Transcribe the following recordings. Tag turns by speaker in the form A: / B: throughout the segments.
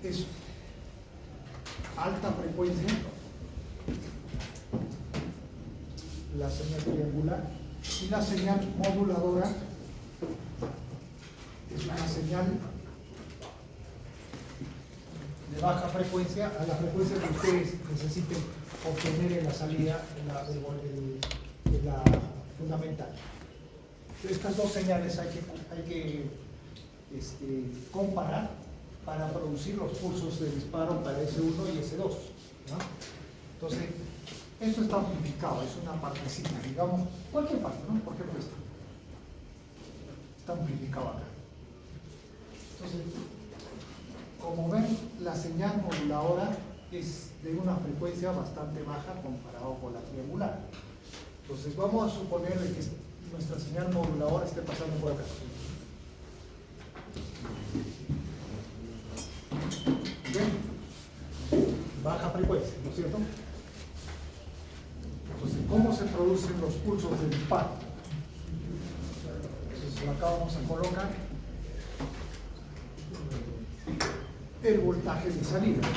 A: es alta frecuencia, la señal triangular, y la señal moduladora es una señal de baja frecuencia a la frecuencia que ustedes necesiten obtener en la salida de la fundamental. Estas dos señales hay que comparar para producir los pulsos de disparo para S1 y S2, ¿no? Entonces, esto está amplificado, es una partecita, digamos, cualquier parte, ¿no? Por ejemplo, esta. Está amplificado acá. Entonces, como ven, la señal moduladora es de una frecuencia bastante baja comparado con la triangular. Entonces, vamos a suponer que nuestra señal moduladora esté pasando por acá. ¿Bien? Baja frecuencia, ¿no es cierto? Entonces, ¿cómo se producen los pulsos de disparo? Entonces, acá vamos a colocar el voltaje de salida.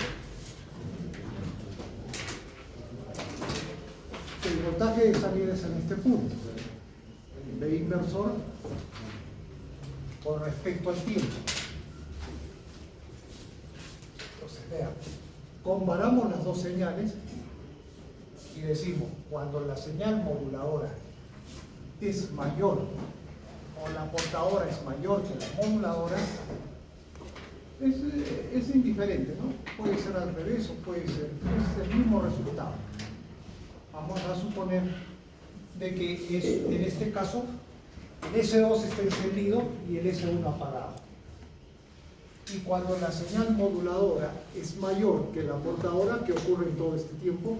A: El voltaje de salida es en este punto. B inversor con respecto al tiempo. Entonces, vean, comparamos las dos señales y decimos, cuando la señal moduladora es mayor o la portadora es mayor que la moduladora, es indiferente, ¿no? Puede ser al revés o puede ser, es el mismo resultado. Vamos a suponer de que en este caso el S2 está encendido y el S1 apagado. Y cuando la señal moduladora es mayor que la portadora, ¿qué ocurre en todo este tiempo?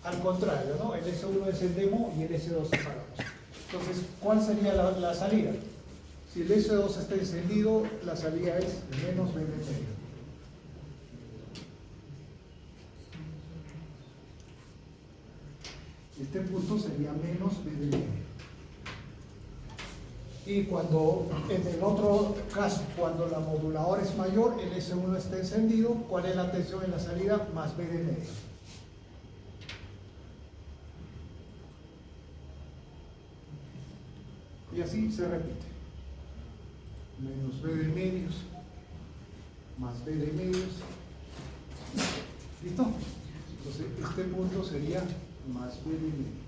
A: Al contrario, ¿no? El S1 encendemos y el S2 apagamos. Entonces, ¿cuál sería la salida? Si el S2 está encendido, la salida es menos B de medio. Este punto sería menos B de medio. Y cuando, en el otro caso, cuando la moduladora es mayor, el S1 está encendido, ¿cuál es la tensión en la salida? Más B de medio. Y así se repite. Menos B de medios, más B de medios. ¿Listo? Entonces, este punto sería más B de medio.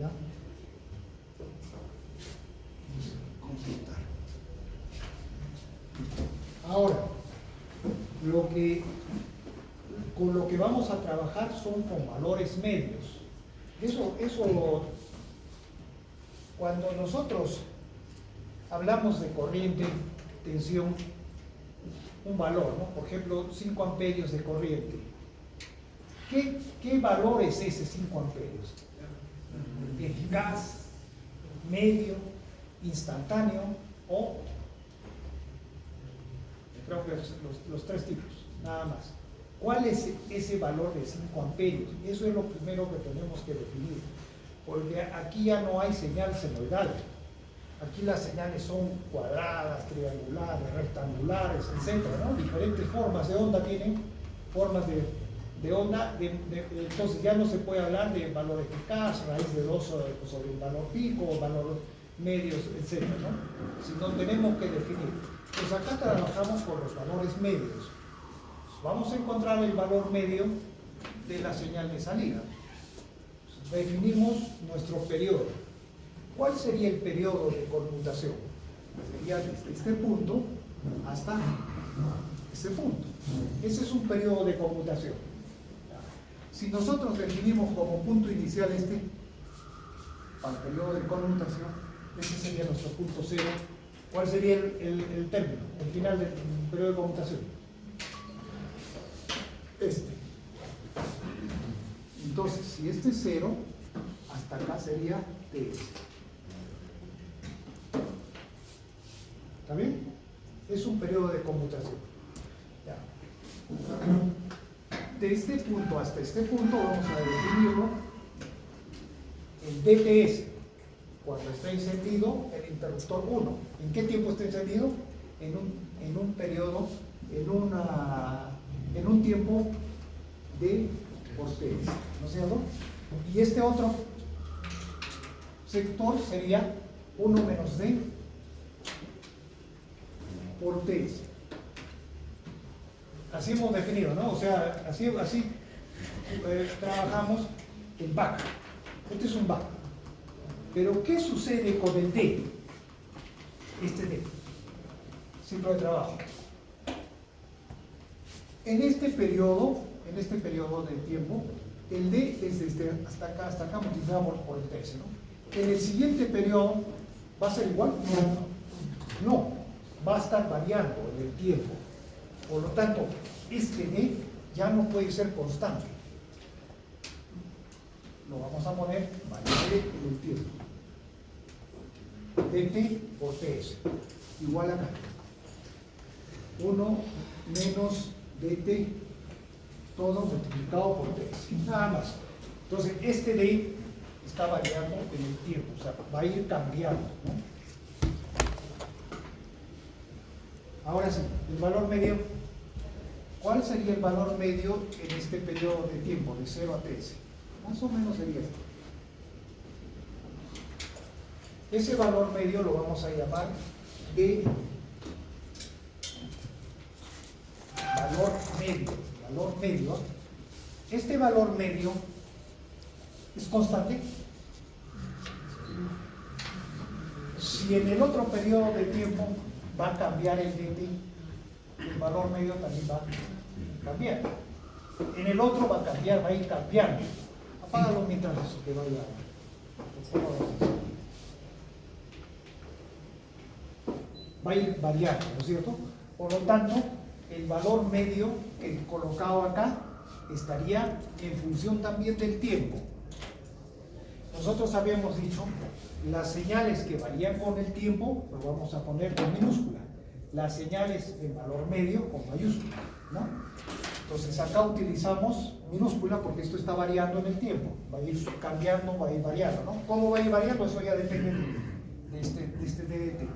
A: ¿Ya? Computar. Ahora, con lo que vamos a trabajar son con valores medios. Eso, cuando nosotros hablamos de corriente, tensión, un valor, ¿no? Por ejemplo, 5 amperios de corriente. ¿Qué valor es ese 5 amperios? Eficaz, medio, instantáneo o, creo que los tres tipos, nada más. ¿Cuál es ese valor de 5 amperios? Eso es lo primero que tenemos que definir, porque aquí ya no hay señal senoidal. Aquí las señales son cuadradas, triangulares, rectangulares, etc., ¿no? Diferentes formas de onda tienen, formas de onda, entonces ya no se puede hablar de valor eficaz, raíz de 2 sobre un valor pico, valor medios, etc., ¿no? Sino tenemos que definir. Pues acá trabajamos con los valores medios. Vamos a encontrar el valor medio de la señal de salida. Definimos nuestro periodo. ¿Cuál sería el periodo de conmutación? Sería desde este punto hasta este punto. Ese es un periodo de conmutación. Si nosotros definimos como punto inicial para el periodo de conmutación, ese sería nuestro punto cero. ¿Cuál sería el término, el final del periodo de conmutación? Entonces, si este es 0, hasta acá sería TS. ¿Está bien? Es un periodo de conmutación. Ya. De este punto hasta este punto vamos a definirlo el DTS, cuando está encendido el interruptor 1. ¿En qué tiempo está encendido? En un periodo, en un tiempo de por TS, ¿no es cierto? Y este otro sector sería 1 menos D por TS. Así hemos definido, ¿no? O sea, así trabajamos el back. Este es un back. Pero ¿qué sucede con el D? Este D, ciclo de trabajo. En este periodo de tiempo, el D desde hasta acá multiplicamos por el TS, ¿no? En el siguiente periodo, ¿va a ser igual? No, va a estar variando en el tiempo. Por lo tanto, este D ya no puede ser constante. Lo vamos a poner variable en el tiempo. dt por ts igual acá 1 menos dt todo multiplicado por ts, nada más. Entonces este d está variando en el tiempo, o sea, va a ir cambiando, ¿no? Ahora sí, el valor medio. ¿Cuál sería el valor medio en este periodo de tiempo de 0 a ts? Más o menos sería esto. Ese valor medio lo vamos a llamar de valor medio. Este valor medio es constante. Si en el otro periodo de tiempo va a cambiar el dt, el valor medio también va a cambiar. En el otro va a cambiar, va a ir cambiando. Apágalo mientras eso que vaya. Va a ir variando, ¿no es cierto? Por lo tanto, el valor medio que colocado acá estaría en función también del tiempo. Nosotros habíamos dicho, las señales que varían con el tiempo, lo vamos a poner con minúscula. Las señales en valor medio con mayúscula, ¿no? Entonces acá utilizamos minúscula porque esto está variando en el tiempo. Va a ir cambiando, va a ir variando, ¿no? ¿Cómo va a ir variando? Eso ya depende de este DDT.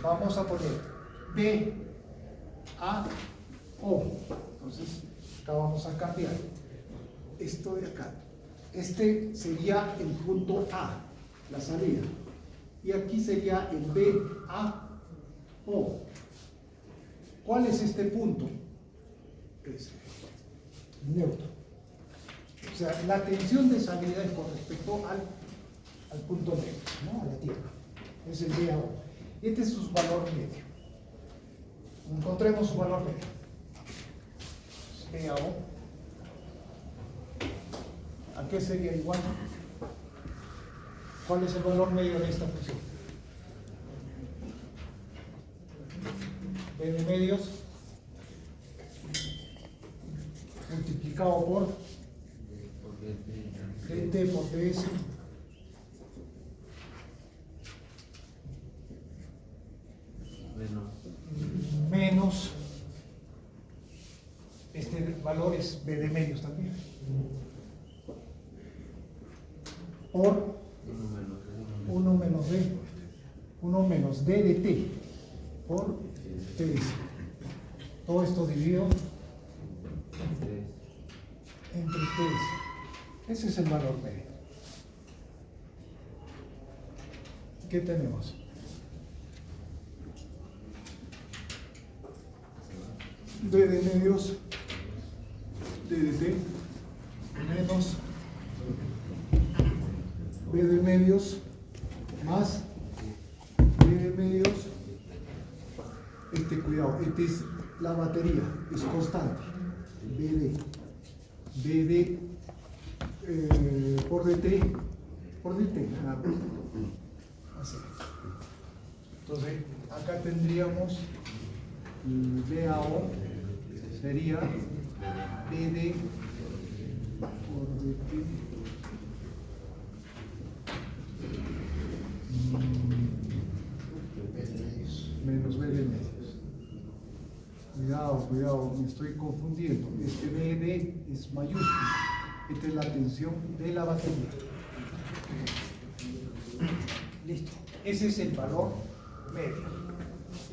A: Vamos a poner B, A, O. Entonces, acá vamos a cambiar esto de acá. Este sería el punto A, la salida. Y aquí sería el B, A, O. ¿Cuál es este punto? Es neutro. O sea, la tensión de salida es con respecto al punto neutro, ¿no? A la Tierra. Es el B, A, O. Este es su valor medio. Encontremos su valor medio. BAO. ¿A qué sería igual? ¿Cuál es el valor medio de esta función? B de medios multiplicado por dt por ds menos este valor es B de medios también por 1 menos D de T por TS. Todo esto dividido entre TS. Ese es el valor medio. ¿Qué tenemos? D de medios DDT menos B de medios más B de medios. Cuidado, es la batería, es constante. BD por DT así. Entonces acá tendríamos BAO sería BD por DT menos B de medios. Cuidado, me estoy confundiendo. Este BD es mayúscula. Esta es la tensión de la batería. Listo. Ese es el valor medio.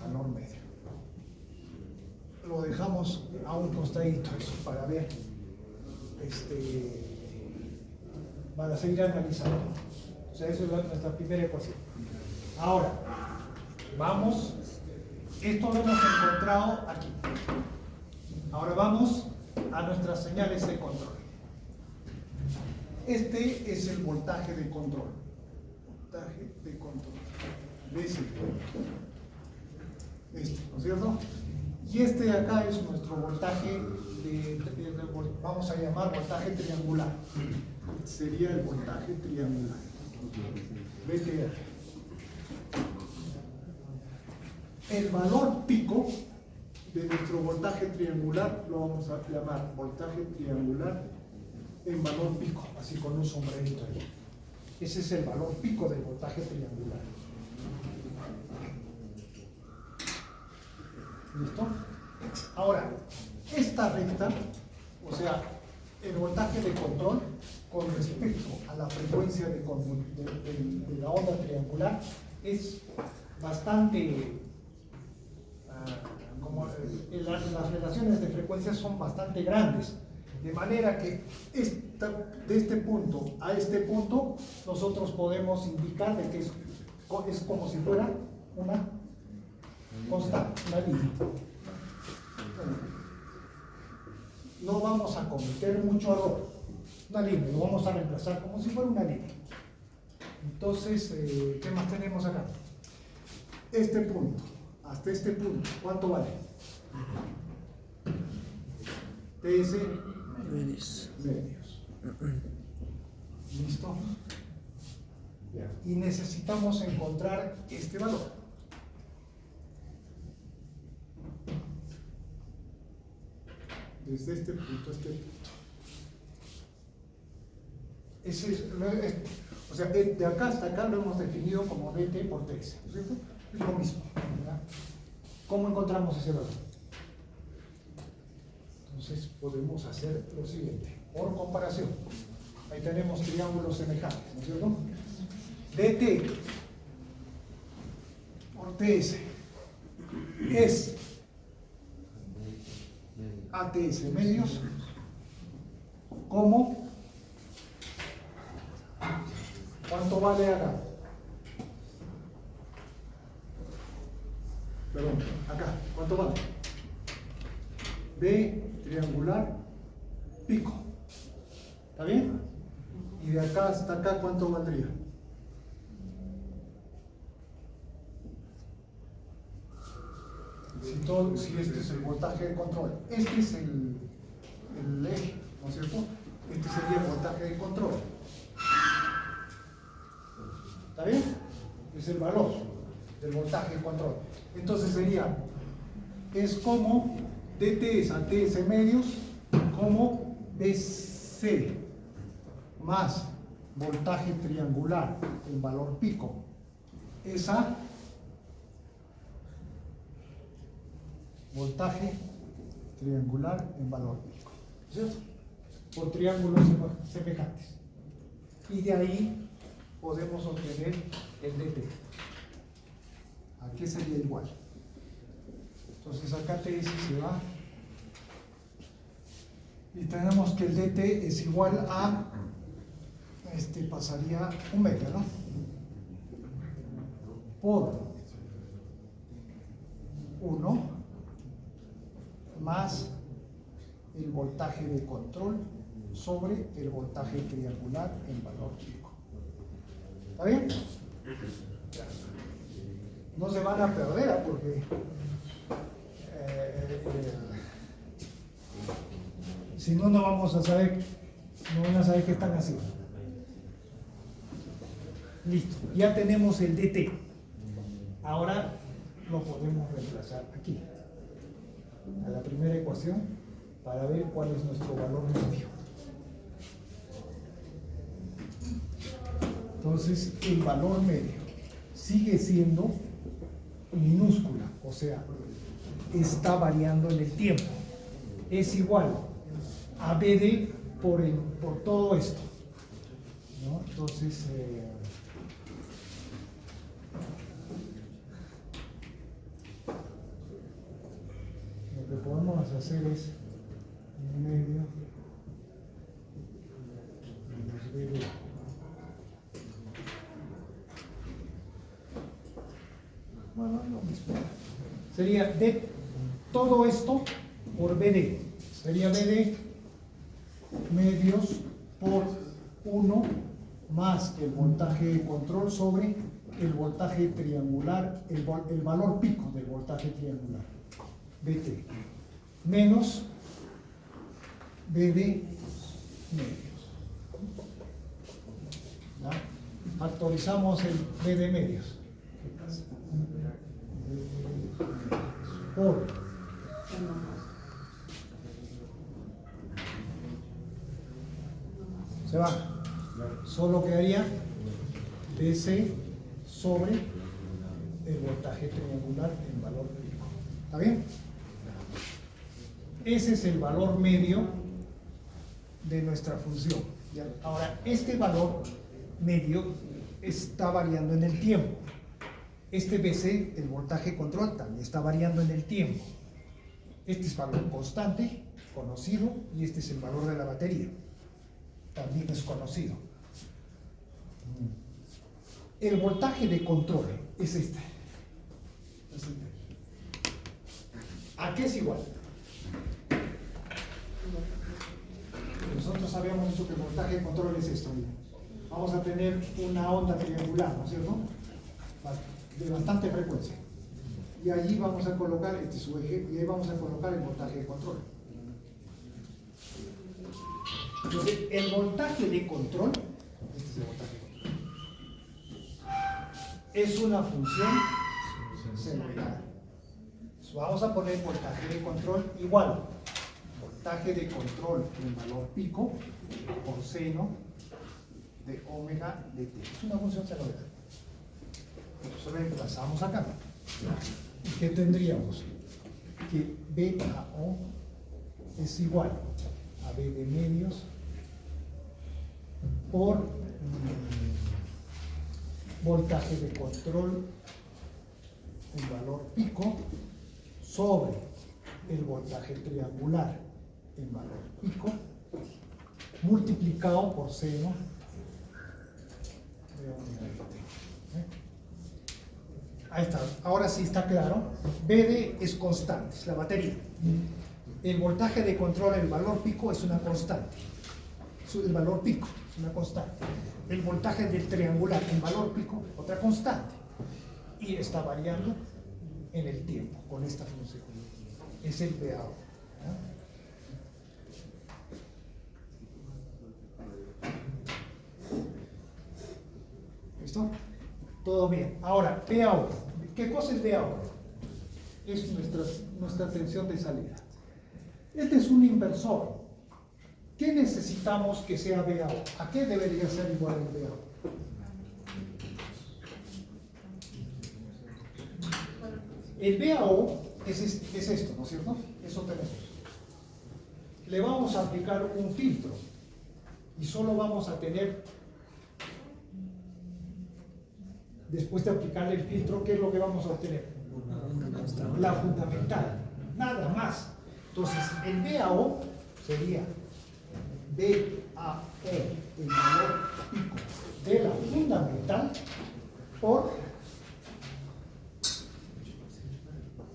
A: Valor medio. Lo dejamos a un costadito eso para ver, para seguir analizando. O sea, esa es nuestra primera ecuación. Ahora, vamos, esto lo hemos encontrado aquí. Ahora vamos a nuestras señales de control. Este es el voltaje de control. Voltaje de control. ¿Ves? ¿No es cierto? Y este de acá es nuestro voltaje vamos a llamar voltaje triangular. Sería el voltaje triangular. VTR. El valor pico de nuestro voltaje triangular lo vamos a llamar voltaje triangular en valor pico, así con un sombrerito ahí. Ese es el valor pico del voltaje triangular. ¿Listo? Ahora, esta recta, o sea, el voltaje de control con respecto a la frecuencia de la onda triangular es bastante, las relaciones de frecuencias son bastante grandes, de manera que de este punto a este punto nosotros podemos indicar de que es como si fuera una constante, una línea. No vamos a cometer mucho error. Una línea, lo vamos a reemplazar como si fuera una línea. Entonces, ¿qué más tenemos acá? Este punto, hasta este punto, ¿cuánto vale? TS medios. ¿Listo? Y necesitamos encontrar este valor. Desde este punto a este punto. O sea, de acá hasta acá lo hemos definido como dt por ts, ¿no es cierto? Es lo mismo, ¿verdad? ¿Cómo encontramos ese valor? Entonces podemos hacer lo siguiente, por comparación. Ahí tenemos triángulos semejantes, ¿no es cierto? dt por ts es ATS medios como ¿cuánto vale acá? Perdón, acá, ¿cuánto vale? B triangular pico. ¿Está bien? Y de acá hasta acá, ¿cuánto valdría? Si este es el voltaje de control, este es el eje, ¿no es cierto? Este sería el voltaje de control. ¿Está bien? Es el valor del voltaje de control. Entonces sería, es como dt es a ts medios, como dc más voltaje triangular en valor pico, es a voltaje triangular en valor pico, ¿cierto? Por triángulos semejantes. Y de ahí podemos obtener el dt. Aquí sería igual. Entonces acá ts se va. Y tenemos que el dt es igual a, pasaría un medio, ¿no? Por 1 más el voltaje de control sobre el voltaje triangular en valor pico. ¿Está bien? No se van a perder porque si no, no vamos a saber, no van a saber qué están haciendo. Listo, ya tenemos el dt. Ahora lo podemos reemplazar aquí, a la primera ecuación, para ver cuál es nuestro valor medio. Entonces, el valor medio sigue siendo minúscula, o sea, está variando en el tiempo. Es igual a BD por todo esto, ¿no? Entonces, lo que podemos hacer es en medio menos BD. Bueno, lo mismo. Sería de todo esto por BD. Sería BD medios por 1 más el voltaje de control sobre el voltaje triangular, el valor pico del voltaje triangular, BT, menos BD medios. ¿Ya? Factorizamos el BD medios. Por se va, solo quedaría DC sobre el voltaje triangular en valor pico. ¿Está bien? Ese es el valor medio de nuestra función. ¿Ya? Ahora, este valor medio está variando en el tiempo. Este BC, el voltaje control, también está variando en el tiempo. Este es valor constante, conocido, y este es el valor de la batería. También es conocido. El voltaje de control es este. ¿A qué es igual? Nosotros habíamos dicho que el voltaje de control es esto. Vamos a tener una onda triangular, ¿no es cierto? De bastante frecuencia. Y allí vamos a colocar este su eje y ahí vamos a colocar el voltaje de control. Entonces, el voltaje de control, este es el voltaje de control, es una función senoidal. Vamos a poner voltaje de control igual. Voltaje de control en valor pico por seno de omega de t. Es una función senoidal. Entonces reemplazamos acá. ¿Qué tendríamos? Que BAO es igual a B de medios por voltaje de control en valor pico sobre el voltaje triangular en valor pico multiplicado por seno de omega de t. Ahí está, ahora sí está claro. BD es constante, es la batería. El voltaje de control, el valor pico, es una constante. El valor pico es una constante. El voltaje del triangular, el valor pico, otra constante. Y está variando en el tiempo con esta función. Es el BAO. ¿Listo? Todo bien. Ahora, BAO. ¿Qué cosa es BAO? Es nuestra tensión de salida. Este es un inversor. ¿Qué necesitamos que sea BAO? ¿A qué debería ser igual el BAO? El BAO es esto, ¿no es cierto? Eso tenemos. Le vamos a aplicar un filtro y solo vamos a tener, después de aplicarle el filtro, ¿qué es lo que vamos a obtener? La fundamental, nada más. Entonces, el BAO sería BAO, el valor pico de la fundamental por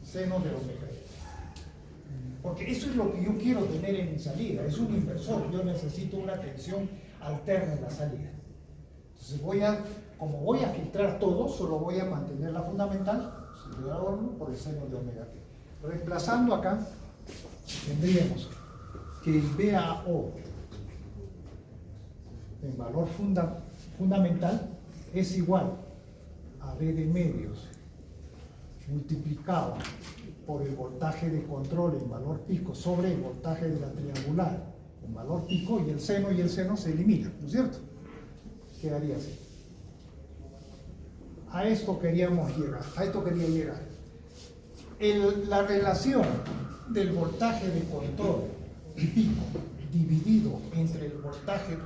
A: seno de omega. Porque eso es lo que yo quiero tener en mi salida, es un inversor, yo necesito una tensión alterna en la salida. Entonces como voy a filtrar todo, solo voy a mantener la fundamental por el seno de omega t. Reemplazando acá, tendríamos que el BAO en valor fundamental es igual a B de medios multiplicado por el voltaje de control en valor pico sobre el voltaje de la triangular en valor pico, y el seno se eliminan, ¿no es cierto? Quedaría así. A esto queríamos llegar, a esto quería llegar. La relación del voltaje de control pico dividido entre el voltaje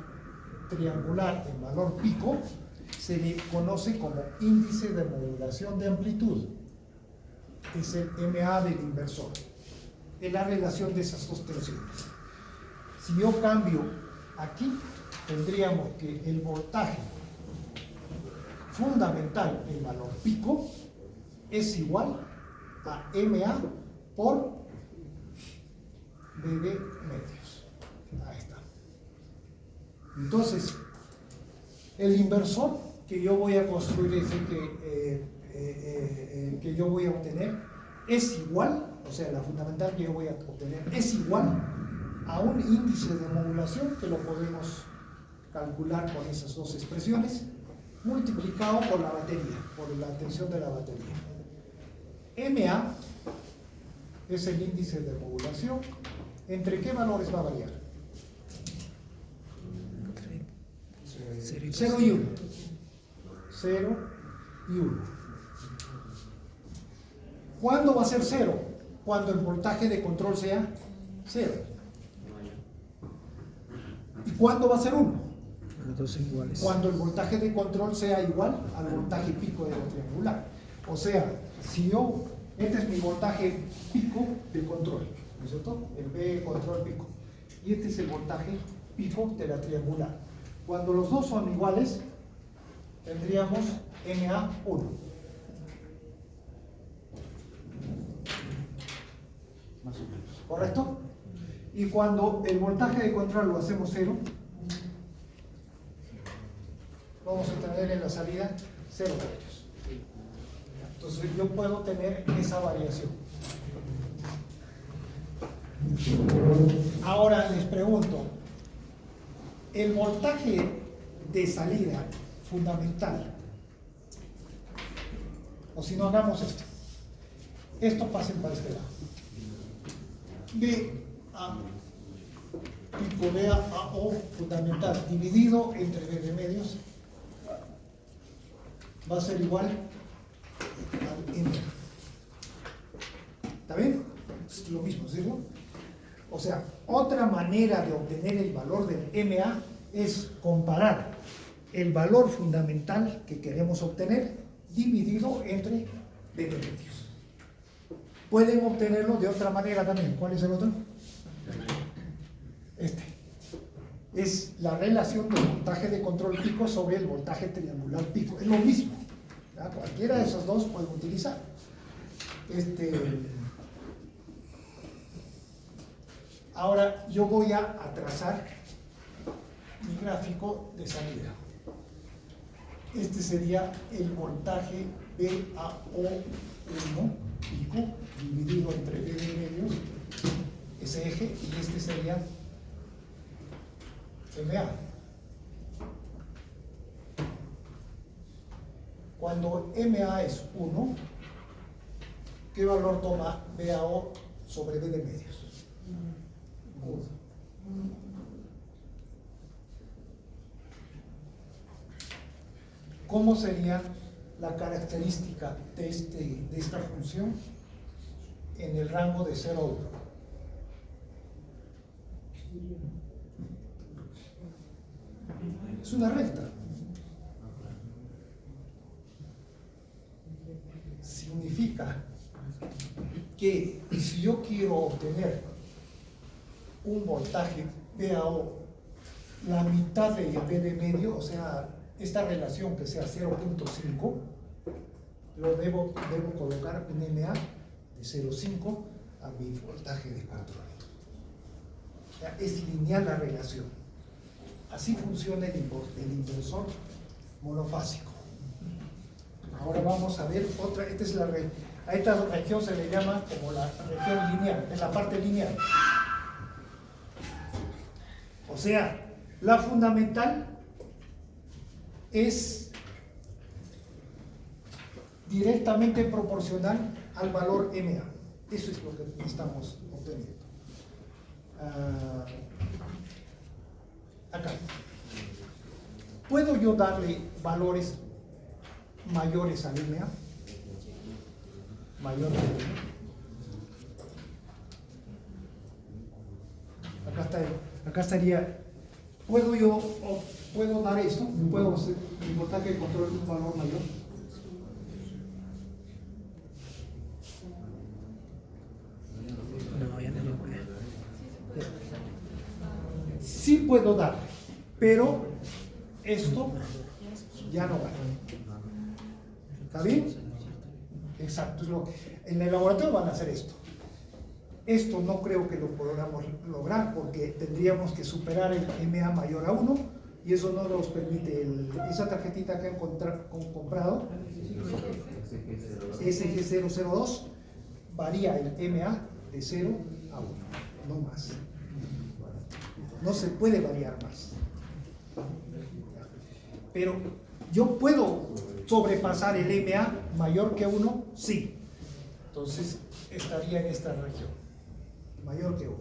A: triangular en valor pico se le conoce como índice de modulación de amplitud. Es el MA del inversor. Es la relación de esas dos tensiones. Si yo cambio aquí, tendríamos que el voltaje fundamental en valor pico es igual a MA por BB medios. Ahí está. Entonces, el inversor que yo voy a construir, es el que yo voy a obtener, es igual, o sea, la fundamental que yo voy a obtener es igual a un índice de modulación que lo podemos calcular con esas dos expresiones, multiplicado por la batería, por la tensión de la batería. MA es el índice de modulación. ¿Entre qué valores va a variar? 0 y 1. 0 y 1. ¿Cuándo va a ser 0? Cuando el voltaje de control sea 0. ¿Y cuándo va a ser 1?
B: Los dos son iguales.
A: Cuando el voltaje de control sea igual al voltaje pico de la triangular. O sea, si yo, este es mi voltaje pico de control, ¿no es cierto? El B control pico. Y este es el voltaje pico de la triangular. Cuando los dos son iguales, tendríamos MA1. Más o menos. ¿Correcto? Y cuando el voltaje de control lo hacemos 0, vamos a tener en la salida 0 voltios. Entonces yo puedo tener esa variación. Ahora les pregunto, el voltaje de salida fundamental, o si no, hagamos esto. Esto pasen para este lado. B a pico B a O fundamental dividido entre B de medios va a ser igual al M. ¿Está bien? Es lo mismo, ¿cierto? O sea, otra manera de obtener el valor del MA es comparar el valor fundamental que queremos obtener dividido entre B de medios. Pueden obtenerlo de otra manera también. ¿Cuál es el otro? Este. Es la relación del voltaje de control pico sobre el voltaje triangular pico. Es lo mismo. ¿Ya? Cualquiera de esos dos pueden utilizar. Ahora yo voy a trazar mi gráfico de salida. Este sería el voltaje BAO1 pico dividido entre B de medios, ese eje, y este sería MA. Cuando MA es 1, ¿qué valor toma BAO sobre B de medios? 1. ¿Cómo sería la característica de esta función en el rango de 0 a 1? Es una recta. Significa que si yo quiero obtener un voltaje BAO, la mitad de B de medio, o sea, esta relación que sea 0.5, lo debo colocar un MA de 0.5 a mi voltaje de control. O sea, es lineal la relación. Así funciona el inversor monofásico. Ahora vamos a ver otra. A esta región se le llama como la región lineal, es la parte lineal. O sea, la fundamental es directamente proporcional al valor MA. Eso es lo que estamos obteniendo. Acá. ¿Puedo yo darle valores mayores al MA? Mayor al MA. Acá estaría. ¿Puedo yo puedo dar esto, puedo hacer el voltaje de control un valor mayor.
B: No, ya no lo veo.
A: Sí puedo dar, pero esto ya no vale. ¿Está bien? Exacto. En el laboratorio van a hacer esto. Esto no creo que lo podamos lograr porque tendríamos que superar el MA mayor a 1 y eso no nos permite. Esa tarjetita que han comprado, SG002, varía el MA de 0 a 1, no más. No se puede variar más. Pero yo puedo sobrepasar el MA mayor que 1, sí. Entonces estaría en esta región, mayor que 1.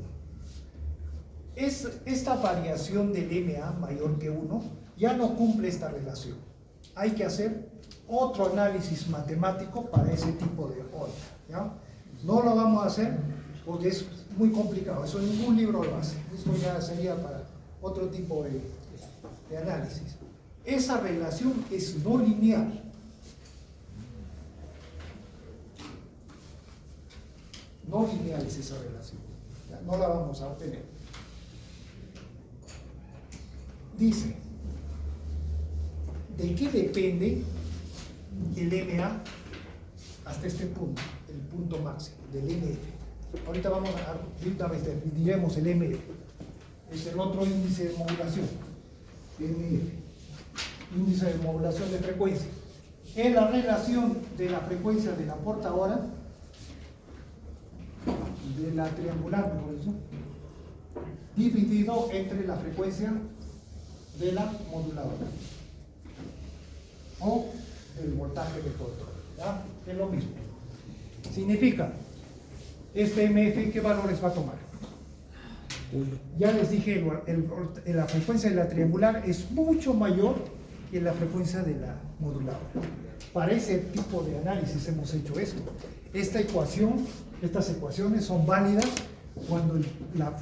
A: Esta variación del MA mayor que 1 ya no cumple esta relación. Hay que hacer otro análisis matemático para ese tipo de onda, ¿ya? No lo vamos a hacer porque es muy complicado, eso ningún libro lo hace. Esto ya sería para otro tipo de análisis. Esa relación es no lineal. No lineal es esa relación. ¿Ya? No la vamos a obtener. Dice, ¿de qué depende el MA hasta este punto, el punto máximo del MF? Ahorita vamos a diremos el MF. Es el otro índice de modulación, MF, índice de modulación de frecuencia. Es la relación de la frecuencia de la portadora, de la triangular, mejor dicho, dividido entre la frecuencia de la moduladora o el voltaje de control, ¿ya? Es lo mismo. Significa, este MF, ¿qué valores va a tomar? Ya les dije, la frecuencia de la triangular es mucho mayor que la frecuencia de la moduladora. Para ese tipo de análisis hemos hecho esto. Estas ecuaciones son válidas cuando la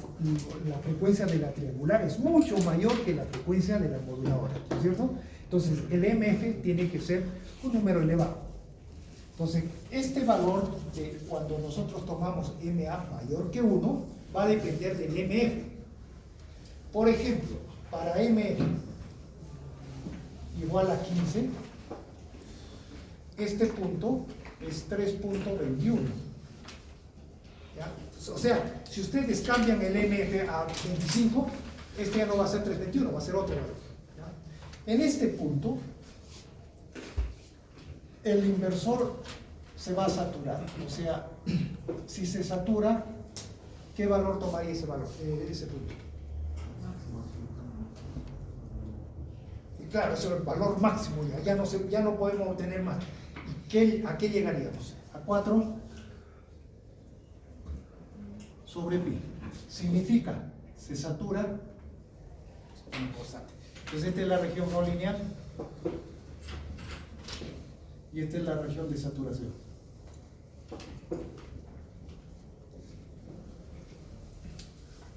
A: frecuencia de la triangular es mucho mayor que la frecuencia de la moduladora, ¿no es cierto? Entonces, el MF tiene que ser un número elevado. Entonces, este valor de cuando nosotros tomamos MA mayor que 1 va a depender del MF. Por ejemplo, para MF igual a 15, este punto es 3.21. ¿Ya? O sea, si ustedes cambian el MF a 25, este ya no va a ser 3.21, va a ser otro valor. ¿Ya? En este punto, el inversor se va a saturar. O sea, si se satura, ¿qué valor tomaría ese valor, ese punto? Y claro, eso es el valor máximo, ya no podemos obtener más. ¿A qué llegaríamos? A 4 sobre pi. Significa, se satura, es muy importante. Entonces esta es la región no lineal y esta es la región de saturación.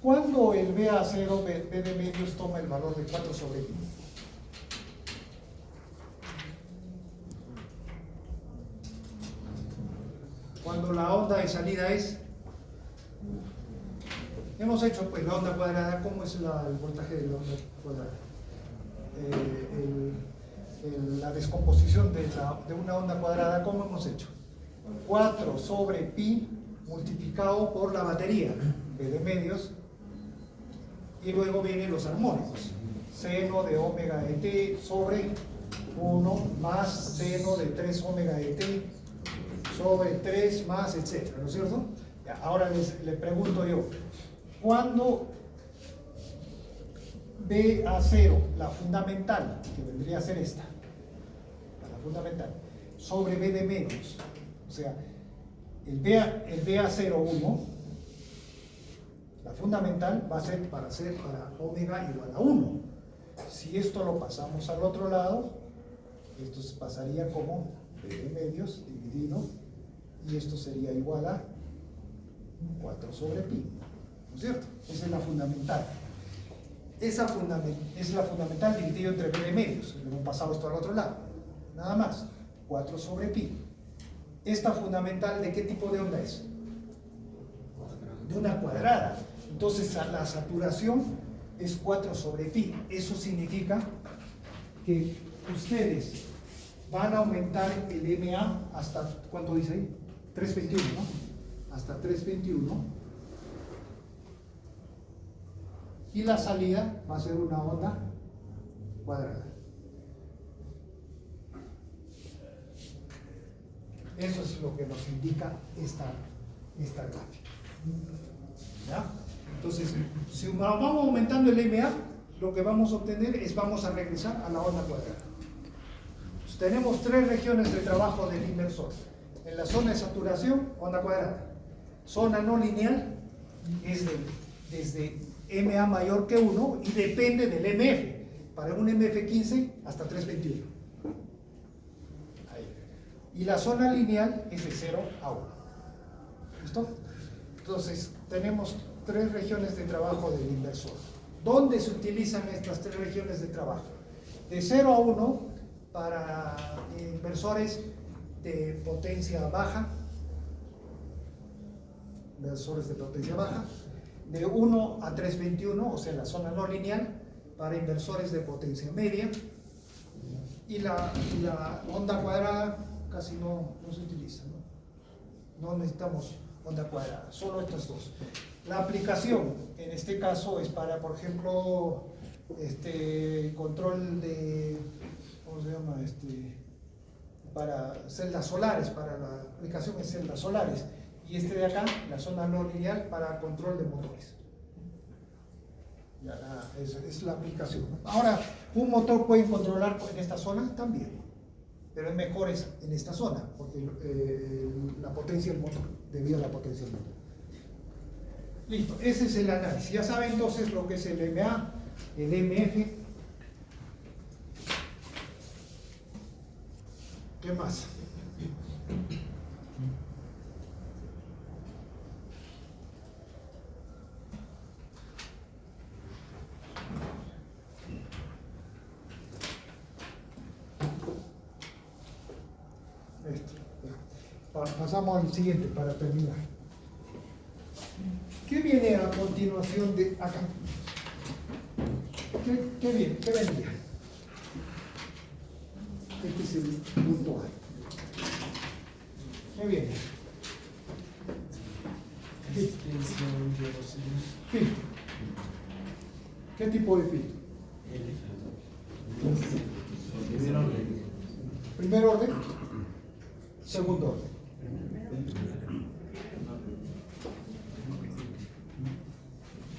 A: Cuando el BA0, B de medios, toma el valor de 4 sobre pi. Cuando la onda de salida es, hemos hecho pues la onda cuadrada. ¿Cómo es el voltaje de la onda cuadrada? La descomposición de una onda cuadrada, ¿cómo hemos hecho? 4 sobre pi multiplicado por la batería, B de medios, y luego vienen los armónicos, seno de omega de t sobre 1 más seno de 3 omega de t sobre 3 más, etcétera, ¿no es cierto? Ahora les pregunto yo, ¿cuándo B a 0, la fundamental, que vendría a ser esta, la fundamental, sobre B de medios, o sea, el B a 0, 1, la fundamental va a ser para omega igual a 1. Si esto lo pasamos al otro lado, esto se pasaría como B de medios dividido, y esto sería igual a 4 sobre pi, ¿no es cierto? Esa es la fundamental. Esa es la fundamental dividido entre b de medios. Le hemos pasado esto al otro lado. Nada más. 4 sobre pi. Esta fundamental, ¿de qué tipo de onda es? De una cuadrada. Entonces la saturación es 4 sobre pi. Eso significa que ustedes van a aumentar el MA hasta, ¿cuánto dice ahí? 321, ¿no? Hasta 321. Y la salida va a ser una onda cuadrada. Eso es lo que nos indica esta gráfica. ¿Ya? Entonces, si vamos aumentando el MA, lo que vamos a obtener es, vamos a regresar a la onda cuadrada. Pues tenemos 3 regiones de trabajo del inversor. En la zona de saturación, onda cuadrada. Zona no lineal es desde MA mayor que 1 y depende del MF. Para un MF15 hasta 321. Ahí. Y la zona lineal es de 0 a 1. ¿Listo? Entonces, tenemos 3 regiones de trabajo del inversor. ¿Dónde se utilizan estas 3 regiones de trabajo? De 0 a 1 para inversores de potencia baja, inversores de potencia baja, de 1 a 321, o sea, la zona no lineal, para inversores de potencia media, y la onda cuadrada casi no se utiliza, no necesitamos onda cuadrada, solo estas dos. La aplicación, en este caso, es para, por ejemplo, control de, ¿cómo se llama? Para celdas solares, para la aplicación en celdas solares. Y de acá, la zona no lineal, para control de motores. Ya, es la aplicación, ¿no? Ahora, ¿un motor puede controlar en esta zona? También. Pero es mejor en esta zona, porque la potencia del motor, debido a la potencia del motor. Listo, ese es el análisis. Ya saben entonces lo que es el MA, el MF. ¿Qué más? Esto. Pasamos al siguiente para terminar. ¿Qué viene a continuación de acá? ¿Qué viene? ¿Qué vendría? Este es el punto A. ¿Qué viene? Filtro. ¿Qué tipo de filtro? Primer orden. Segundo orden.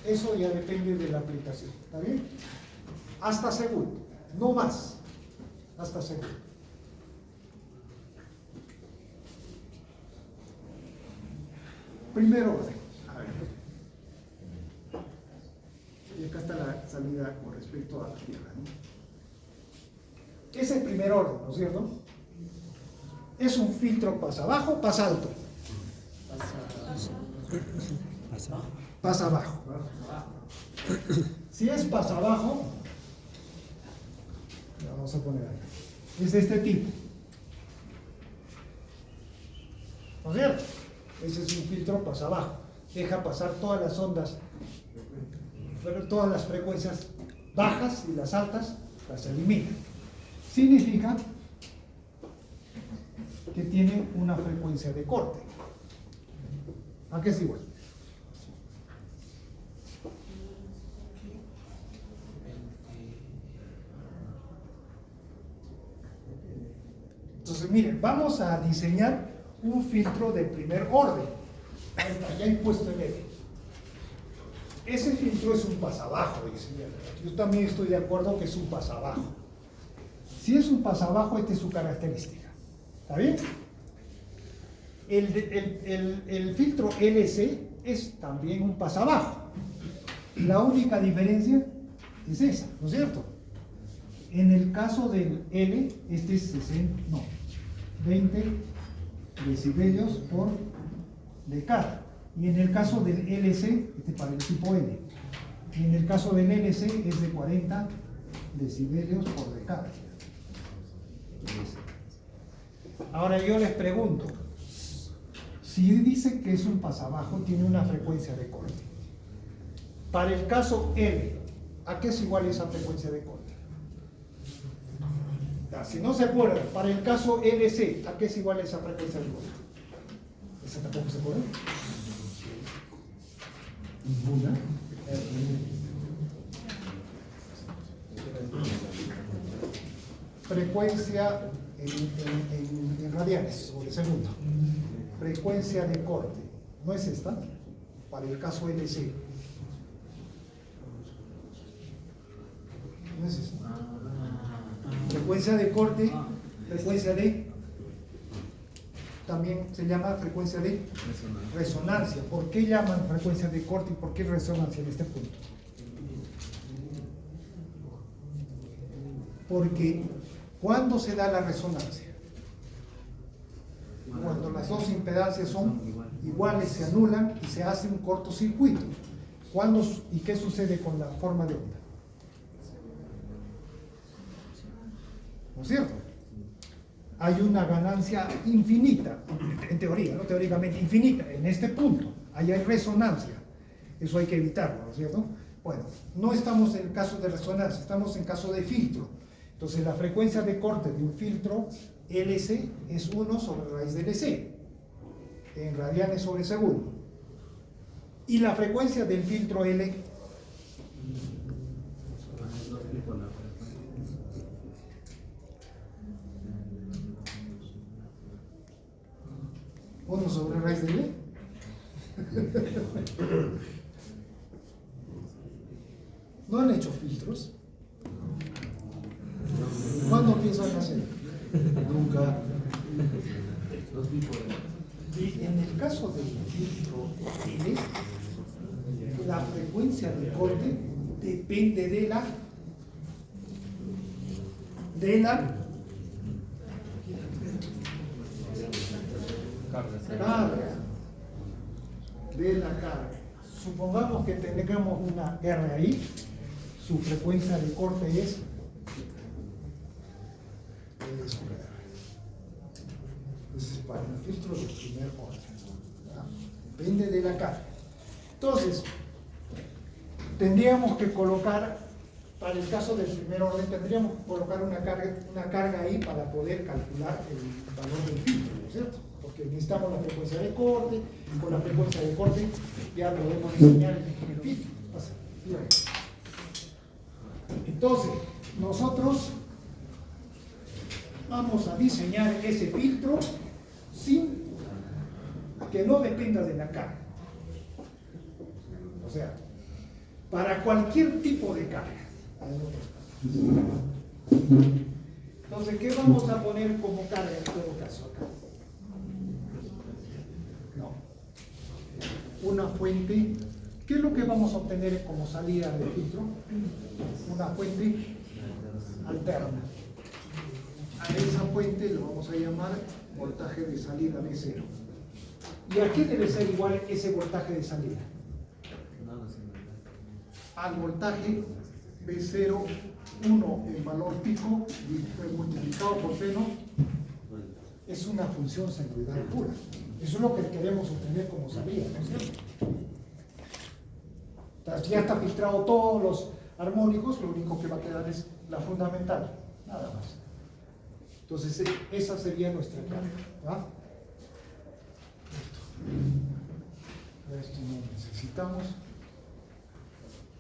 A: Eso ya depende de la aplicación. ¿Está bien? Hasta segundo. No más. Hasta segundo. Primer orden. A ver. Y acá está la salida con respecto a la Tierra, ¿no? Es el primer orden, ¿no es cierto? Es un filtro pasa abajo, pasa alto. Pasa abajo. Si es pasa abajo, vamos a poner acá. Es de este tipo. ¿No es cierto? Ese es un filtro pasa abajo. Deja pasar todas las ondas, todas las frecuencias bajas y las altas las elimina. Significa que tiene una frecuencia de corte. ¿A qué es igual? Entonces, miren, vamos a diseñar un filtro de primer orden. Ahí está, ya he puesto el L. Ese filtro es un pasabajo, dice. Yo también estoy de acuerdo que es un pasabajo. Si es un pasabajo, esta es su característica. ¿Está bien? El filtro LC es también un pasabajo. La única diferencia es esa, ¿no es cierto? En el caso del L, este es 20 decibelios por decada. Y en el caso del LC, para el tipo L. Y en el caso del LC es de 40 decibelios por decada. Ahora yo les pregunto, si dice que es un pasabajo, tiene una frecuencia de corte. Para el caso L, ¿a qué es igual esa frecuencia de corte? Si no se acuerdan, para el caso LC, ¿a qué es igual esa frecuencia de corte? ¿Esa tampoco se acuerda? Ninguna. Frecuencia en radianes o de segundo. Frecuencia de corte. ¿No es esta? Para el caso LC. ¿No es esta? Frecuencia de corte, frecuencia de... También se llama frecuencia de resonancia. ¿Por qué llaman frecuencia de corte y por qué resonancia en este punto? Porque ¿cuándo se da la resonancia? Cuando las dos impedancias son iguales, se anulan y se hace un cortocircuito. ¿Cuándo y qué sucede con la forma de onda? ¿No es cierto? Hay una ganancia infinita, en teoría, ¿no? Teóricamente infinita, en este punto. Ahí hay resonancia. Eso hay que evitarlo, ¿no es cierto? Bueno, no estamos en caso de resonancia, estamos en caso de filtro. Entonces la frecuencia de corte de un filtro LC es 1 sobre raíz de LC, en radianes sobre segundo. Y la frecuencia del filtro L, ¿1 sobre raíz de L? ¿No han hecho filtros? ¿Cuándo piensan hacer?
B: Nunca.
A: Y en el caso del filtro L, la frecuencia de corte depende de la carga. De la carga. Supongamos que tengamos una R ahí, su frecuencia de corte es L sobre R. Ese es para el filtro de primer orden, ¿verdad? Depende de la carga. Entonces, tendríamos que colocar, para el caso del primer orden, tendríamos que colocar una carga ahí para poder calcular el valor del filtro, ¿no es cierto? Porque necesitamos la frecuencia de corte, y con la frecuencia de corte ya podemos diseñar el filtro. Entonces, nosotros vamos a diseñar ese filtro sin que no dependa de la carga. O sea, para cualquier tipo de carga. Entonces, ¿qué vamos a poner como carga en todo caso acá? No. Una fuente. ¿Qué es lo que vamos a obtener como salida del filtro? Una fuente alterna. A esa fuente lo vamos a llamar voltaje de salida B0. ¿Y a qué debe ser igual ese voltaje de salida? Al voltaje B0, 1 en valor pico multiplicado por seno, es una función sinusoidal pura. Eso es lo que queremos obtener como salida, ¿no es cierto? Ya está filtrado todos los armónicos, lo único que va a quedar es la fundamental, nada más. Entonces, esa sería nuestra carga, ¿verdad? Esto no necesitamos.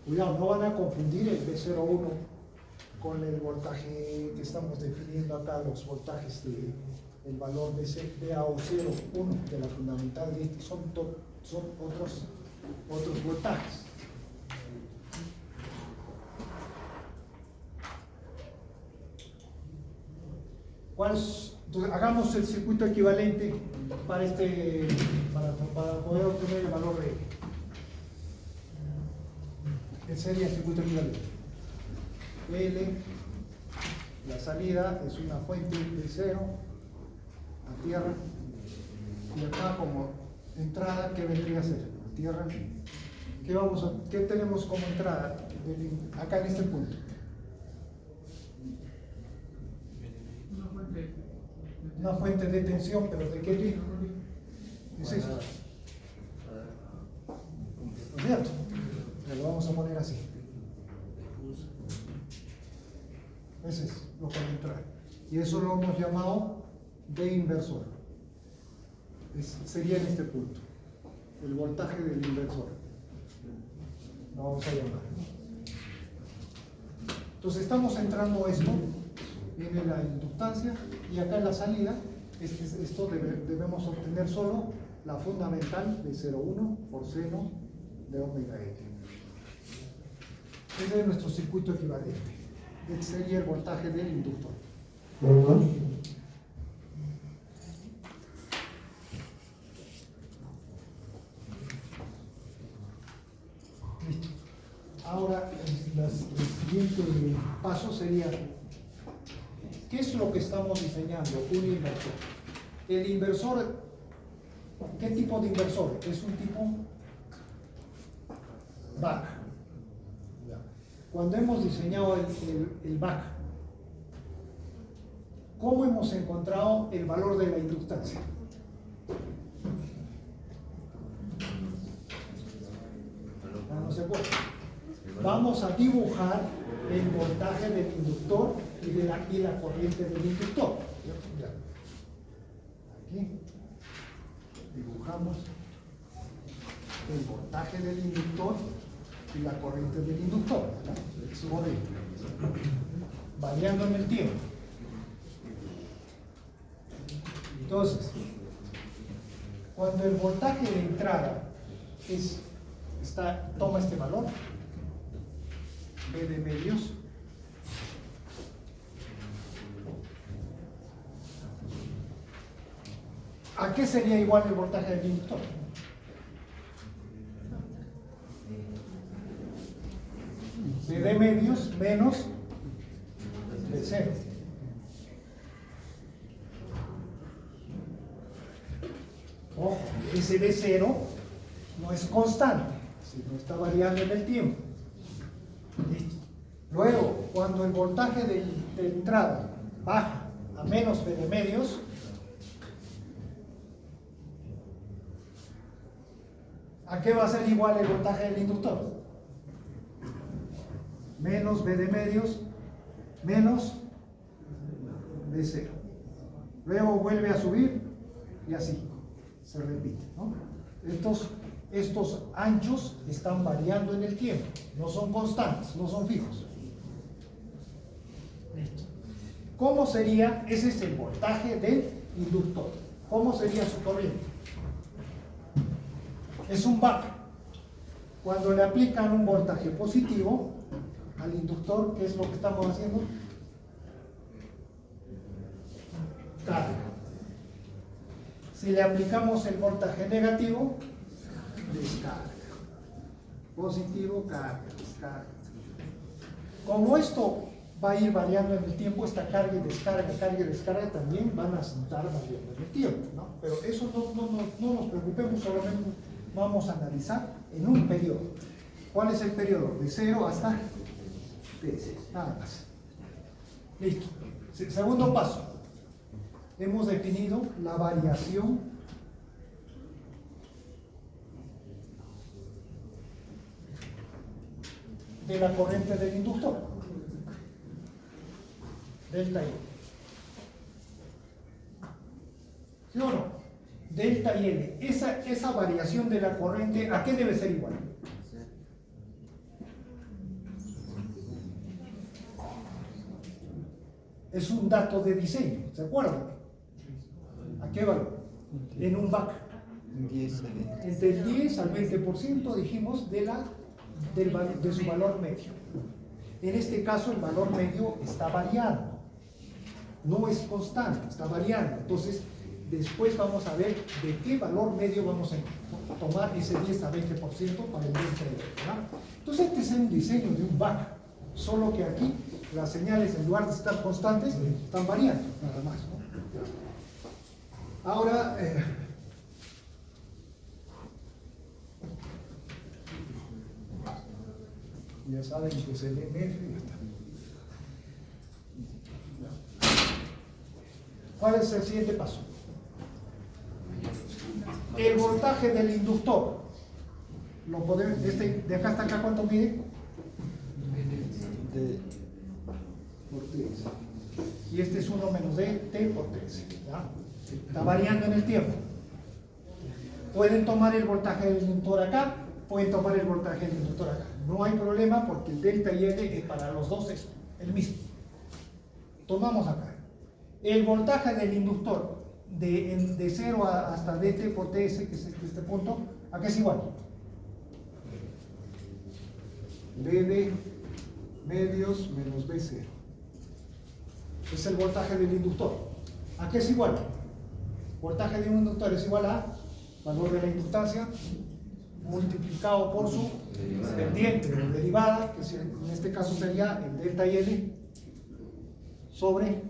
A: Cuidado, no van a confundir el B01 con el voltaje que estamos definiendo acá, los voltajes del valor de BAO01 de la fundamental de este, son otros voltajes. Entonces, hagamos el circuito equivalente para poder obtener el valor de L. ¿Qué sería el circuito equivalente? L, la salida es una fuente de cero a tierra, y acá como entrada, ¿qué vendría a ser? Tierra ¿Qué tenemos como entrada acá en este punto? Una fuente de tensión, pero ¿de qué tipo? Es esto. ¿No es cierto? Lo vamos a poner así. Ese es lo que va a entrar. Y eso lo hemos llamado de inversor. Sería en este punto. El voltaje del inversor. Lo vamos a llamar. Entonces estamos entrando esto. Viene la inductancia y acá en la salida esto debemos obtener solo la fundamental de 0,1 por seno de omega L. Ese es nuestro circuito equivalente. Este sería el voltaje del inductor. Listo. Ahora el siguiente paso sería: ¿qué es lo que estamos diseñando? Un inversor. El inversor, ¿qué tipo de inversor? Es un tipo BAC. Cuando hemos diseñado el BAC, ¿cómo hemos encontrado el valor de la inductancia? No se puede. Vamos a dibujar el voltaje del inductor y la corriente del inductor. Aquí dibujamos el voltaje del inductor y la corriente del inductor, variando en el tiempo. Entonces, cuando el voltaje de entrada toma este valor, B de medios, ¿a qué sería igual el voltaje del inductor? B de medios menos de 0. Ojo, ese de 0 no es constante, sino está variando en el tiempo. ¿Listo? Luego, cuando el voltaje de entrada baja a menos B de medios, ¿a qué va a ser igual el voltaje del inductor? Menos B de medios menos B 0. Luego vuelve a subir y así se repite, ¿no? Estos anchos están variando en el tiempo, no son constantes, no son fijos. Listo. ¿Cómo sería? Ese es el voltaje del inductor. ¿Cómo sería su corriente? Es un BAC. Cuando le aplican un voltaje positivo al inductor, ¿qué es lo que estamos haciendo? Carga. Si le aplicamos el voltaje negativo, descarga. Positivo, carga, descarga. Como esto va a ir variando en el tiempo, esta carga y descarga también van a estar variando en el tiempo, ¿no? Pero eso no nos preocupemos, solamente vamos a analizar en un periodo. ¿Cuál es el periodo? De 0 hasta T, nada más. Listo. Segundo paso. Hemos definido la variación de la corriente del inductor, delta I. ¿Sí o no? Delta y L. Esa variación de la corriente, ¿a qué debe ser igual? Es un dato de diseño, ¿se acuerdan? ¿A qué valor? En un BAC. Entre el 10 al 20% dijimos de su valor medio. En este caso el valor medio está variando. No es constante, está variando. Entonces, después vamos a ver de qué valor medio vamos a tomar ese 10 a 20% para el delta y ¿verdad? Entonces, este es un diseño de un BAC, solo que aquí las señales, en lugar de estar constantes, están variando, nada más, ¿no? Ahora, Ya saben que es el MF y ya está. ¿Cuál es el siguiente paso? El voltaje del inductor. Lo podemos, de acá hasta acá, ¿cuánto mide? Por 3. Y este es 1 menos T por 3. ¿Ya? Está variando en el tiempo. Pueden tomar el voltaje del inductor acá, pueden tomar el voltaje del inductor acá. No hay problema porque el delta y L es para los dos es el mismo. Tomamos acá. El voltaje del inductor de 0 hasta dt por ts, que es este punto, ¿a qué es igual? Bd medios menos B0. Es el voltaje del inductor. ¿A qué es igual? Voltaje de un inductor es igual a valor de la inductancia multiplicado por su pendiente o derivada, que en este caso sería el delta y L sobre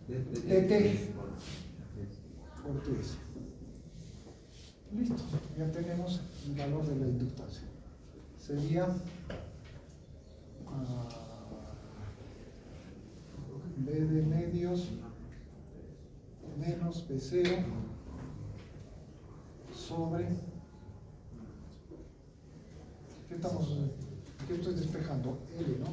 A: dt por 3. Listo, ya tenemos el valor de la inductancia. Sería B de medios menos B0 sobre, ¿qué estoy despejando? L, ¿no?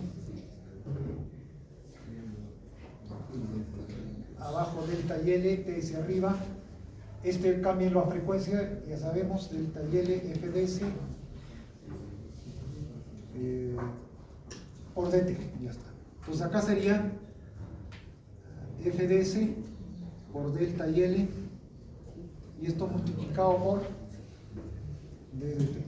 A: Abajo delta y L, T hacia arriba. Cámbienlo a frecuencia, ya sabemos, delta y L, FDS por dt, ya está. Entonces acá sería FDS por delta y L, y esto multiplicado por ddt.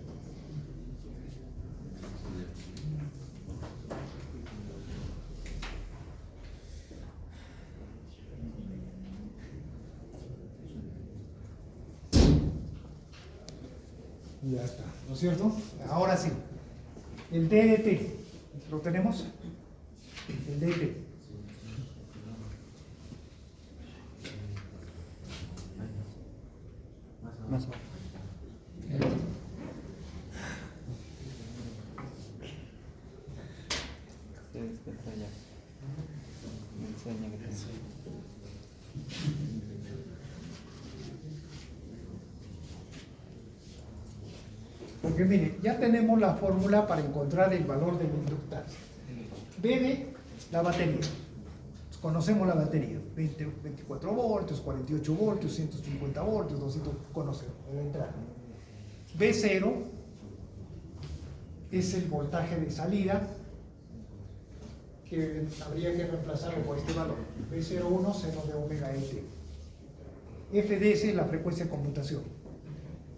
A: Ya está, ¿no es cierto? Ahora sí, el ddt, ¿lo tenemos? El ddt. Más. Porque miren, ya tenemos la fórmula para encontrar el valor de la inductancia. BD, la batería. Conocemos la batería. 24 voltios, 48 voltios, 150 voltios, 200, conocemos, debe entrar. B0 es el voltaje de salida, que habría que reemplazarlo por este valor. B01, seno de omega ET. FDS es la frecuencia de conmutación.